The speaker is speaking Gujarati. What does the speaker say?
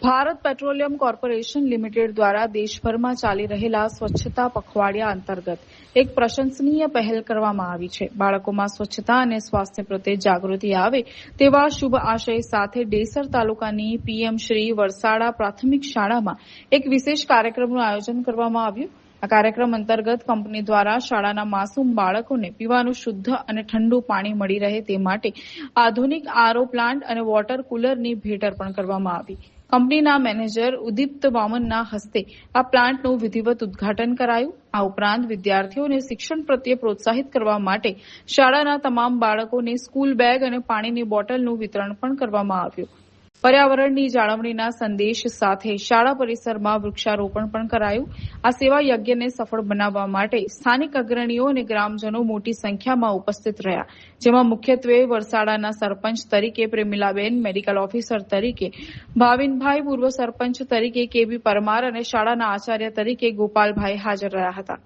ભારત પેટ્રોલિયમ કોર્પોરેશન લિમિટેડ દ્વારા દેશભરમાં ચાલી રહેલા સ્વચ્છતા પખવાડિયા અંતર્ગત એક પ્રશંસનીય પહેલ કરવામાં આવી છે. બાળકોમાં સ્વચ્છતા અને સ્વાસ્થ્ય પ્રત્યે જાગૃતિ આવે તેવા શુભ આશય સાથે ડેસર તાલુકાની પીએમ શ્રી વરસાડા પ્રાથમિક શાળામાં એક વિશેષ કાર્યક્રમનું આયોજન કરવામાં આવ્યું. આ કાર્યક્રમ અંતર્ગત કંપની દ્વારા શાળાના માસૂમ બાળકોને પીવાનું શુદ્ધ અને ઠંડુ પાણી મળી રહે તે માટે આધુનિક આરઓ પ્લાન્ટ અને વોટર કુલરની ભેટ અર્પણ કરવામાં આવી. કંપનીના મેનેજર ઉદીપ્ત વામનના હસ્તે આ પ્લાન્ટનું વિધિવત ઉદ્ઘાટન કરાયું. આ ઉપરાંત વિદ્યાર્થીઓને શિક્ષણ પ્રત્યે પ્રોત્સાહિત કરવા માટે શાળાના તમામ બાળકોને સ્કૂલ બેગ અને પાણીની બોટલનું વિતરણ પણ કરવામાં આવ્યું. પર્યાવરણની જાળવણીના સંદેશ સાથે શાળા પરિસરમાં વૃક્ષારોપણ પણ કરાયું. આ સેવા યજ્ઞને સફળ બનાવવા માટે સ્થાનિક અગ્રણીઓ અને ગ્રામજનો મોટી સંખ્યામાં ઉપસ્થિત રહ્યા, જેમાં મુખ્યત્વે વરસાડાના સરપંચ તરીકે પ્રેમિલાબેન, મેડિકલ ઓફિસર તરીકે ભાવિનભાઈ, પૂર્વ સરપંચ તરીકે કેબી પરમાર અને શાળાના આચાર્ય તરીકે ગોપાલભાઈ હાજર રહ્યા હતા.